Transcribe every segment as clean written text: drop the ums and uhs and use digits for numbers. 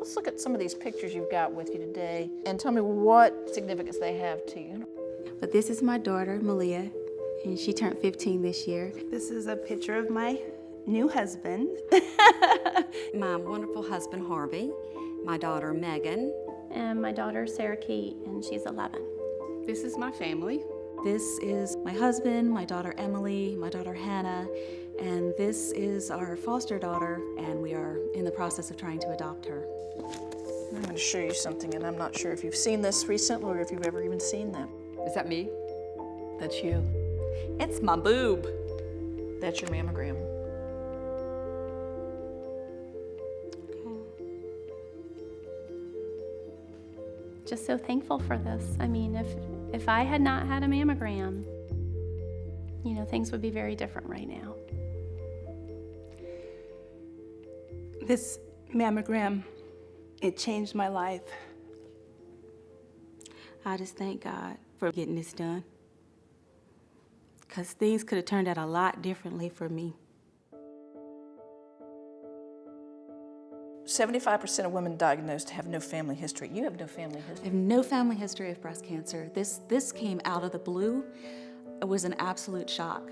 Let's look at some of these pictures you've got with you today and tell me what significance they have to you. But this is my daughter, Malia, and she turned 15 this year. This is a picture of my new husband. My wonderful husband, Harvey, my daughter, Megan. And my daughter, Sarah Kate, and she's 11. This is my family. This is my husband, my daughter Emily, my daughter Hannah, and this is our foster daughter, and we are in the process of trying to adopt her. I'm going to show you something, and I'm not sure if you've seen this recently or if you've ever even seen that. Is that me? That's you. It's my boob. That's your mammogram. Just so thankful for this. I mean, if I had not had a mammogram, you know, things would be very different right now. This mammogram, it changed my life. I just thank God for getting this done, because things could have turned out a lot differently for me. 75% of women diagnosed have no family history. You have no family I history. have no family history of breast cancer. This came out of the blue. It was an absolute shock.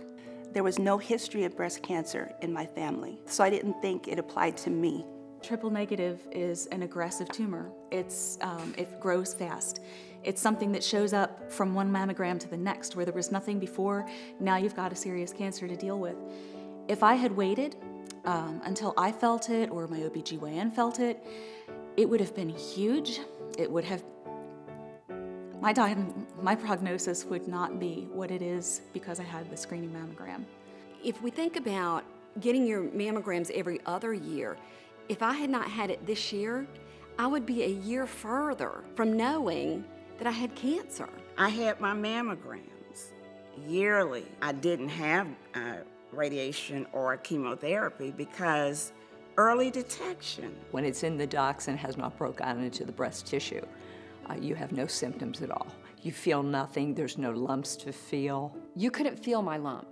There was no history of breast cancer in my family, so I didn't think it applied to me. Triple negative is an aggressive tumor. It grows fast. It's something that shows up from one mammogram to the next, where there was nothing before. Now you've got a serious cancer to deal with. If I had waited until I felt it or my OBGYN felt it, it would have been huge. It would have, my prognosis would not be what it is because I had the screening mammogram. If we think about getting your mammograms every other year, if I had not had it this year, I would be a year further from knowing that I had cancer. I had my mammograms yearly. I didn't have radiation or chemotherapy because early detection. When it's in the ducts and has not broken out into the breast tissue, you have no symptoms at all. You feel nothing, there's no lumps to feel. You couldn't feel my lump.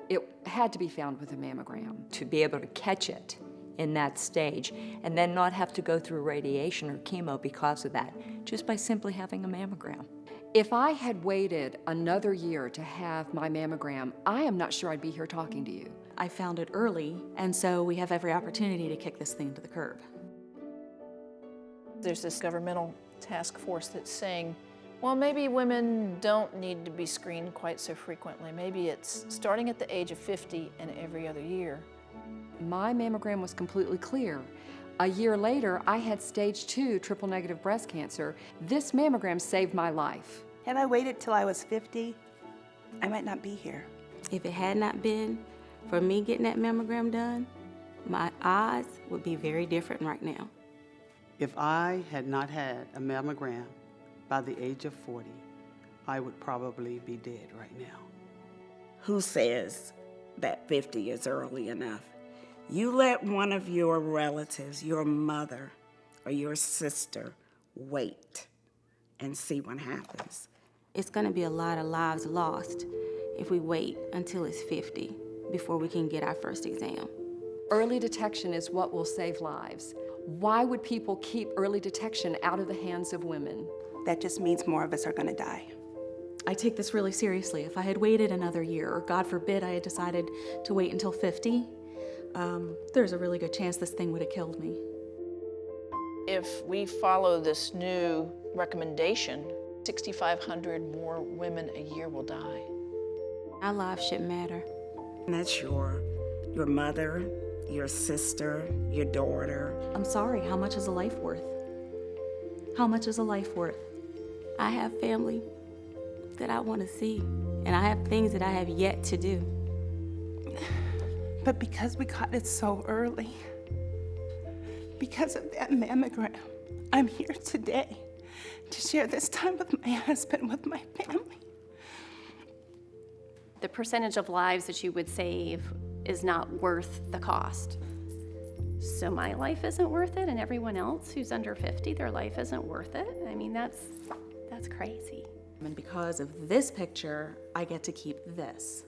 It had to be found with a mammogram. To be able to catch it in that stage and then not have to go through radiation or chemo because of that, just by simply having a mammogram. If I had waited another year to have my mammogram, I am not sure I'd be here talking to you. I found it early, and so we have every opportunity to kick this thing to the curb. There's this governmental task force that's saying, well, maybe women don't need to be screened quite so frequently. Maybe it's starting at the age of 50 and every other year. My mammogram was completely clear. A year later, I had stage 2 triple negative breast cancer. This mammogram saved my life. Had I waited till I was 50, I might not be here. If it had not been for me getting that mammogram done, my odds would be very different right now. If I had not had a mammogram by the age of 40, I would probably be dead right now. Who says that 50 is early enough? You let one of your relatives, your mother or your sister, wait and see what happens. It's going to be a lot of lives lost if we wait until it's 50 before we can get our first exam. Early detection is what will save lives. Why would people keep early detection out of the hands of women? That just means more of us are going to die. I take this really seriously. If I had waited another year, or God forbid I had decided to wait until 50, there's a really good chance this thing would have killed me. If we follow this new recommendation, 6,500 more women a year will die. Our lives should matter. And that's your mother, your sister, your daughter. I'm sorry, how much is a life worth? How much is a life worth? I have family that I want to see, and I have things that I have yet to do. But because we caught it so early, because of that mammogram, I'm here today to share this time with my husband, with my family. The percentage of lives that you would save is not worth the cost. So my life isn't worth it, and everyone else who's under 50, their life isn't worth it. I mean, that's crazy. And because of this picture, I get to keep this.